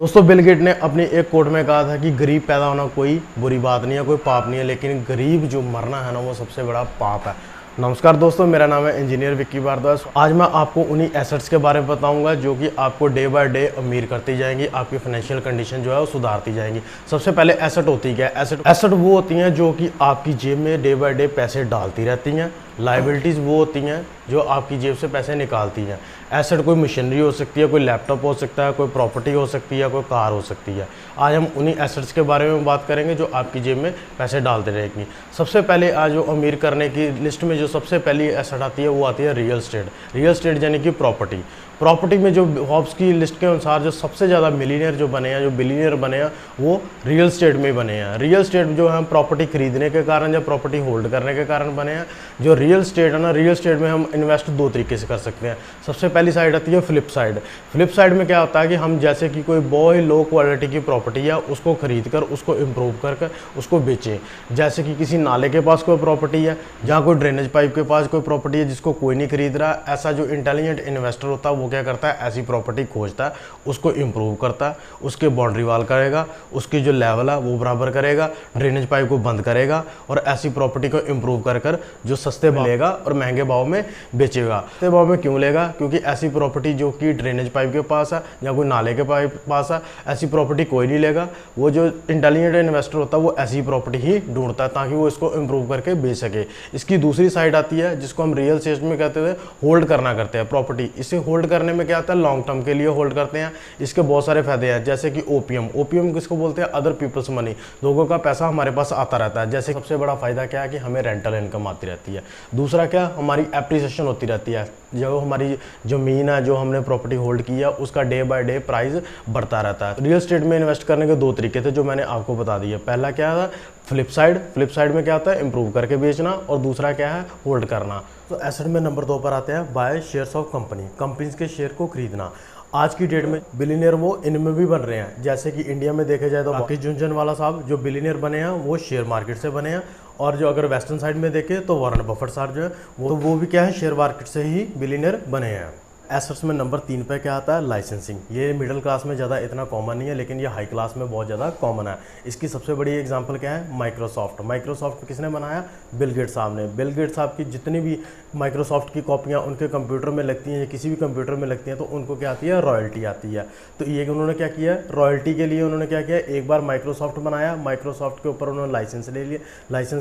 दोस्तों bill gate ने अपनी एक कोट में कहा था कि गरीब पैदा होना कोई बुरी बात नहीं है, कोई पाप नहीं है, लेकिन गरीब जो मरना है ना वो सबसे बड़ा पाप है। नमस्कार दोस्तों, मेरा नाम है इंजीनियर विक्की भारद्वाज। आज मैं आपको उन्हीं एसेट्स के बारे में बताऊंगा जो कि आपको डे बाय डे अमीर करती जाएंगी, आपकी फाइनेंशियल कंडीशन जो है वो सुधारती जाएंगी। सबसे पहले एसेट होती क्या है? एसेट वो होती हैं जो कि आपकी जेब में डे बाय डे पैसे डालती रहती हैं। लाइबिलिटीज़ वो होती हैं जो आपकी जेब से पैसे निकालती हैं। एसेट कोई मशीनरी हो सकती है, कोई लैपटॉप हो सकता है, कोई प्रॉपर्टी हो सकती है, कोई कार हो सकती है। आज हम उन्हीं एसेट्स के बारे में बात करेंगे जो आपकी जेब में पैसे डालते रहेंगी। सबसे पहले आज जो अमीर करने की लिस्ट में जो सबसे पहली एसेट आती है वो आती है रियल एस्टेट। रियल एस्टेट यानी कि प्रॉपर्टी में जो फॉर्ब्स की लिस्ट के अनुसार जो सबसे ज़्यादा मिलीनियर जो बने हैं, जो बिलीनियर बने हैं, वो रियल एस्टेट में बने हैं। रियल एस्टेट जो है प्रॉपर्टी खरीदने के कारण या प्रॉपर्टी होल्ड करने के कारण बने हैं। जो रियल एस्टेट है ना, रियल एस्टेट में हम इन्वेस्ट दो तरीके से कर सकते हैं। सबसे पहली साइड आती है फ्लिप साइड। फ्लिप साइड में क्या होता है कि हम जैसे कि कोई बहुत ही लो क्वालिटी की प्रॉपर्टी है उसको खरीद कर उसको इम्प्रूव कर उसको बेचें। जैसे कि किसी नाले के पास कोई प्रॉपर्टी है, जहाँ कोई ड्रेनेज पाइप के पास कोई प्रॉपर्टी है जिसको कोई नहीं खरीद रहा, ऐसा जो इंटेलिजेंट इन्वेस्टर होता है वो क्या करता है, ऐसी प्रॉपर्टी खोजता है, उसको इम्प्रूव करता है, उसके बाउंड्री वाल करेगा, उसकी जो लेवल है वो बराबर करेगा, ड्रेनेज पाइप को बंद करेगा और ऐसी प्रॉपर्टी को इम्प्रूव कर जो सस्ते भाव लेगा और महंगे भाव में बेचेगा। सस्ते भाव में क्यों लेगा? क्योंकि ऐसी प्रॉपर्टी जो कि ड्रेनेज पाइप के पास है या कोई नाले के पाइप पास है, ऐसी प्रॉपर्टी कोई नहीं लेगा। वो जो इंटेलिजेंट इन्वेस्टर होता है वो ऐसी प्रॉपर्टी ही ढूंढता है ताकि वो इसको इम्प्रूव करके बेच सके। इसकी दूसरी साइड आती है जिसको हम रियल एस्टेट में कहते हैं होल्ड करना करते हैं प्रॉपर्टी। इसे होल्ड करने में क्या आता है, लॉन्ग टर्म के लिए होल्ड करते हैं। इसके बहुत सारे फायदे हैं, जैसे कि ओपीएम किसको बोलते हैं, अदर पीपल्स मनी। लोगों का पैसा हमारे पास आता रहता है। जैसे सबसे बड़ा फायदा क्या है कि हमें रेंटल इनकम आती रहती है। दूसरा क्या, हमारी एप्रिसिएशन होती रहती है। जो हमारी ज़मीन है, जो हमने प्रॉपर्टी होल्ड की है, उसका डे बाय डे प्राइस बढ़ता रहता है। रियल एस्टेट में इन्वेस्ट करने के दो तरीके थे जो मैंने आपको बता दिए। पहला क्या था, फ्लिप साइड में क्या होता है, इंप्रूव करके बेचना, और दूसरा क्या है, होल्ड करना। तो एसेट में नंबर 2 पर आते हैं बाय शेयर्स ऑफ कंपनीज के शेयर को खरीदना। आज की डेट में बिलीनियर वो इनमें भी बन रहे हैं। जैसे कि इंडिया में देखे जाए तो राकेश झुनझुनवाला साहब जो बिलीनियर बने हैं वो शेयर मार्केट से बने हैं, और जो अगर वेस्टर्न साइड में देखें तो वॉरेन बफेट साहब जो है वो भी क्या है, शेयर मार्केट से ही बिलीनियर बने हैं। एसेट्स में नंबर 3 पे क्या आता है, लाइसेंसिंग। ये मिडिल क्लास में ज़्यादा इतना कॉमन नहीं है, लेकिन ये हाई क्लास में बहुत ज़्यादा कॉमन है। इसकी सबसे बड़ी एग्जांपल क्या है, माइक्रोसॉफ्ट किसने बनाया, बिल गेट्स साहब ने। बिल गेट्स साहब की जितनी भी माइक्रोसॉफ्ट की कॉपियाँ उनके कंप्यूटर में लगती हैं या किसी भी कंप्यूटर में लगती हैं तो उनको क्या आती है, रॉयल्टी आती है। तो ये उन्होंने क्या किया, रॉयल्टी के लिए उन्होंने क्या किया, एक बार माइक्रोसॉफ्ट बनाया, माइक्रोसॉफ्ट के ऊपर उन्होंने लाइसेंस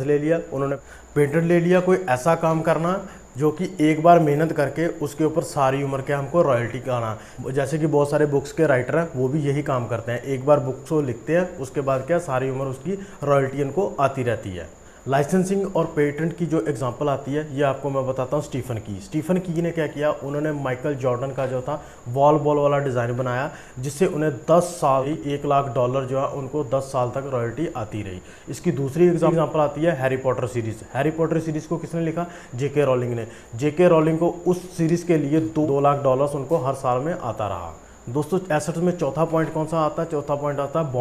ले लिया, उन्होंने पेटेंट ले लिया। कोई ऐसा काम करना जो कि एक बार मेहनत करके उसके ऊपर सारी उम्र के हमको रॉयल्टी का आना। जैसे कि बहुत सारे बुक्स के राइटर हैं वो भी यही काम करते हैं, एक बार बुक्स को लिखते हैं, उसके बाद क्या सारी उम्र उसकी रॉयल्टी इनको आती रहती है। लाइसेंसिंग और पेटेंट की जो एग्जांपल आती है ये आपको मैं बताता हूँ। स्टीफन की ने क्या किया, उन्होंने माइकल जॉर्डन का जो था बॉल वाला डिज़ाइन बनाया, जिससे उन्हें 10 साल $1,00,000 जो है उनको 10 साल तक रॉयल्टी आती रही। इसकी दूसरी एग्जांपल आती है हैरी पॉटर सीरीज़ को किसने लिखा, जेके रॉलिंग ने। जेके रॉलिंग को उस सीरीज़ के लिए $2,00,000 उनको हर साल में आता रहा। दोस्तों एसेट्स में चौथा पॉइंट कौन सा आता है, चौथा पॉइंट आता है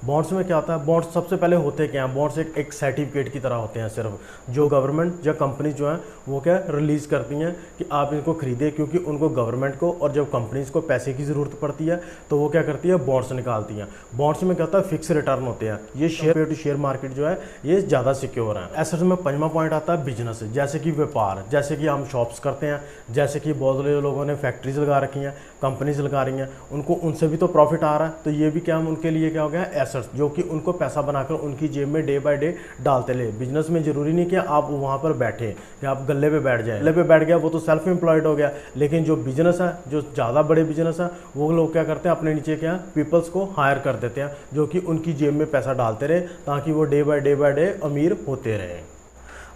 बॉन्ड्स में क्या होता है, बॉन्ड्स सबसे पहले होते क्या हैं, बॉन्ड्स एक सर्टिफिकेट की तरह होते हैं सिर्फ, जो गवर्नमेंट या कंपनी जो है वो क्या रिलीज़ करती हैं कि आप इनको खरीदें, क्योंकि उनको गवर्नमेंट को और जब कंपनीज को पैसे की ज़रूरत पड़ती है तो वो क्या करती है, बॉन्ड्स निकालती हैं। बॉन्ड्स में क्या होता है, फिक्स रिटर्न होते हैं। ये शेयर टू शेयर मार्केट जो है ये ज़्यादा सिक्योर है। एसेट्स में 5वां पॉइंट आता है बिजनेस, जैसे कि व्यापार, जैसे कि हम शॉप्स करते हैं, जैसे कि बहुत सारे लोगों ने फैक्ट्रीज लगा रखी हैं, कंपनीज लगा रही हैं, उनको उनसे भी तो प्रॉफिट आ रहा है। तो ये भी क्या हम उनके लिए क्या हो गया, एसेट्स, जो कि उनको पैसा बनाकर उनकी जेब में डे बाय डे डालते ले। बिजनेस में जरूरी नहीं कि आप वहाँ पर बैठे या आप गले पे बैठ जाएं, गले पे बैठ गया वो तो सेल्फ एम्प्लॉयड हो गया। लेकिन जो बिजनेस है, जो ज़्यादा बड़े बिजनेस है, वो लोग क्या करते हैं, अपने नीचे क्या पीपल्स को हायर कर देते हैं जो कि उनकी जेब में पैसा डालते रहे ताकि वो डे बाय डे अमीर होते रहें।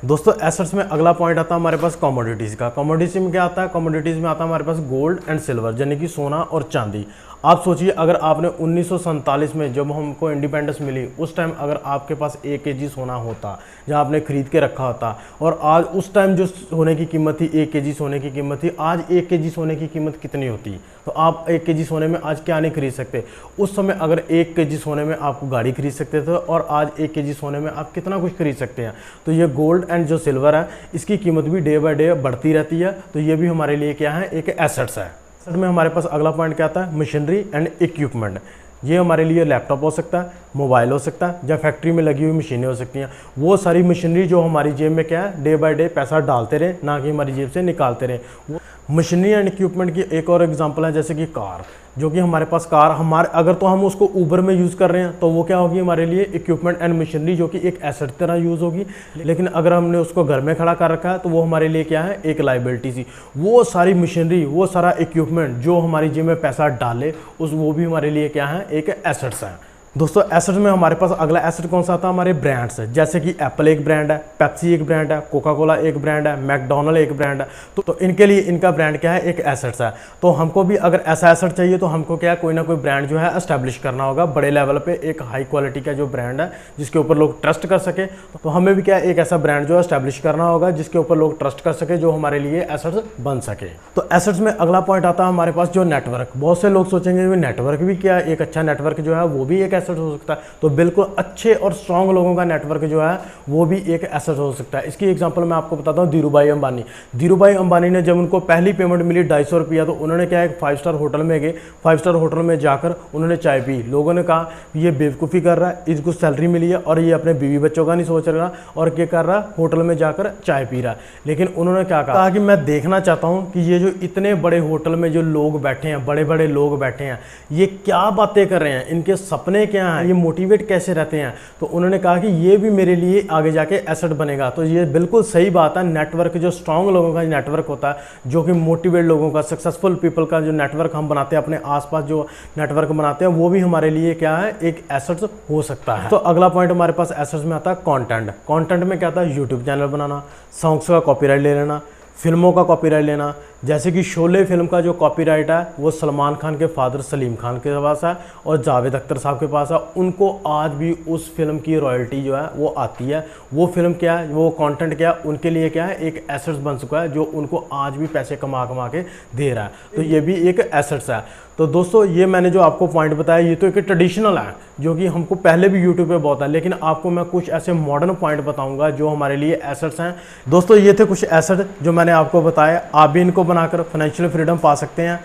दोस्तों एसेट्स में अगला पॉइंट आता है हमारे पास कमोडिटीज़ का। कमोडिटी में क्या आता है, कमोडिटीज़ में आता है हमारे पास गोल्ड एंड सिल्वर, यानी कि सोना और चांदी। आप सोचिए, अगर आपने 1947 में जब हमको इंडिपेंडेंस मिली उस टाइम अगर आपके पास 1 kg सोना होता जहाँ आपने खरीद के रखा होता, और आज उस टाइम जो सोने की कीमत थी, 1 kg सोने की कीमत थी, आज 1 kg सोने की कीमत कितनी होती? तो आप 1 kg सोने में आज क्या नहीं खरीद सकते। उस समय अगर 1 kg सोने में आप गाड़ी खरीद सकते थे, और आज 1 kg सोने में आप कितना कुछ खरीद सकते हैं। तो ये गोल्ड एंड जो सिल्वर है इसकी कीमत भी डे बाय डे बढ़ती रहती है। तो ये भी हमारे लिए क्या है, एक एसेट्स है। एसेट में हमारे पास अगला पॉइंट क्या आता है, मशीनरी एंड इक्विपमेंट। ये हमारे लिए लैपटॉप हो सकता है, मोबाइल हो सकता है, या फैक्ट्री में लगी हुई मशीनें हो सकती हैं। वो सारी मशीनरी जो हमारी जेब में क्या है, डे बाय डे पैसा डालते रहे, ना कि हमारी जेब से निकालते रहे। वो मशीनरी एंड इक्विपमेंट की एक और एग्जांपल है जैसे कि कार, जो कि हमारे पास कार हमारे अगर तो हम उसको ऊबर में यूज़ कर रहे हैं तो वो क्या होगी हमारे लिए इक्विपमेंट एंड मशीनरी, जो कि एक एसेट तरह यूज़ होगी। लेकिन अगर हमने उसको घर में खड़ा कर रखा है तो वो हमारे लिए क्या है, एक लाइबिलिटी सी। वो सारी मशीनरी, वो सारा इक्विपमेंट जो हमारी जेब में पैसा डाले वो भी हमारे लिए क्या है, एक एसेट्स है। दोस्तों एसेट में हमारे पास अगला एसेट कौन सा आता है, हमारे ब्रांड्स है। जैसे कि एप्पल एक ब्रांड है, पेप्सी एक ब्रांड है, कोका कोला एक ब्रांड है, मैकडोनल्ड एक ब्रांड है। तो इनके लिए इनका ब्रांड क्या है, एक एसेट्स है। तो हमको भी अगर ऐसा एसेट चाहिए तो हमको क्या कोई ना कोई ब्रांड जो है एस्टैब्लिश करना होगा बड़े लेवल पे, एक हाई क्वालिटी का जो ब्रांड है जिसके ऊपर लोग ट्रस्ट कर सके। तो हमें भी क्या एक ऐसा ब्रांड जो है एस्टैब्लिश करना होगा जिसके ऊपर लोग ट्रस्ट कर सके, जो हमारे लिए एसेट्स बन सके। तो एसेट्स में अगला पॉइंट आता है हमारे पास जो नेटवर्क। बहुत से लोग सोचेंगे नेटवर्क भी क्या, एक अच्छा नेटवर्क जो है वो भी एक एसेट हो सकता है। तो बिल्कुल अच्छे और स्ट्रांग लोगों का नेटवर्क जो है वो भी एक एसेट हो सकता है। इसकी एग्जांपल मैं आपको बताता हूँ, धीरूभाई अंबानी। धीरूभाई अंबानी ने जब उनको पहली पेमेंट मिली 250 रुपया, तो उन्होंने क्या एक 5 स्टार होटल में गए। 5 स्टार होटल में जाकर उन्होंने चाय पी। लोगों ने कहा ये बेवकूफ़ी कर रहा है, इसको सैलरी मिली है और ये अपने बीवी बच्चों का नहीं सोच रहा और क्या कर रहा है, होटल में जाकर चाय पी रहा है। लेकिन उन्होंने क्या कहा कि मैं देखना चाहता हूँ कि ये जो इतने बड़े होटल में जो लोग बैठे हैं, बड़े बड़े लोग बैठे हैं, ये क्या बातें कर रहे हैं, इनके सपने क्या हैं, ये मोटिवेट कैसे रहते हैं। तो उन्होंने कहा कि ये भी मेरे लिए आगे जाके एसेट बनेगा। तो ये बिल्कुल सही बात है। नेटवर्क जो स्ट्रांग लोगों का नेटवर्क होता है, जो कि मोटिवेट लोगों का, सक्सेसफुल पीपल का जो नेटवर्क हम बनाते हैं, अपने आसपास जो नेटवर्क बनाते हैं, वो भी हमारे लिए क्या है, एक एसेट हो सकता है। तो अगला पॉइंट हमारे पास एसेट्स में आता है कंटेंट। कंटेंट में क्या आता है, यूट्यूब चैनल बनाना, सॉन्ग्स का कॉपीराइट ले लेना, फिल्मों का कॉपीराइट लेना। जैसे कि शोले फिल्म का जो कॉपीराइट है वो सलमान खान के फादर सलीम खान के पास है और जावेद अख्तर साहब के पास है। उनको आज भी उस फिल्म की रॉयल्टी जो है वो आती है। वो फिल्म क्या है, वो कंटेंट क्या है, उनके लिए क्या है, एक एसेट्स बन चुका है, जो उनको आज भी पैसे कमा कमा के दे रहा है। तो ये भी एक एसेट्स है। तो दोस्तों ये मैंने जो आपको पॉइंट बताया, ये तो एक ट्रेडिशनल है जो कि हमको पहले भी यूट्यूब पे बहुत है, लेकिन आपको मैं कुछ ऐसे मॉडर्न पॉइंट बताऊंगा जो हमारे लिए एसेट्स हैं। दोस्तों ये थे कुछ एसेट जो मैंने आपको बताया। आप भी इनको बनाकर फाइनेंशियल फ्रीडम पा सकते हैं।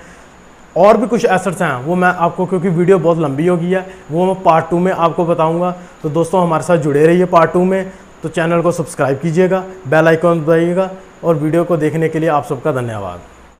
और भी कुछ एसेट्स हैं वो मैं आपको, क्योंकि वीडियो बहुत लंबी हो गई है, वो मैं पार्ट 2 में आपको बताऊंगा। तो दोस्तों हमारे साथ जुड़े रहिए पार्ट 2 में। तो चैनल को सब्सक्राइब कीजिएगा, बेल आइकॉन दबाइएगा और वीडियो को देखने के लिए आप सबका धन्यवाद।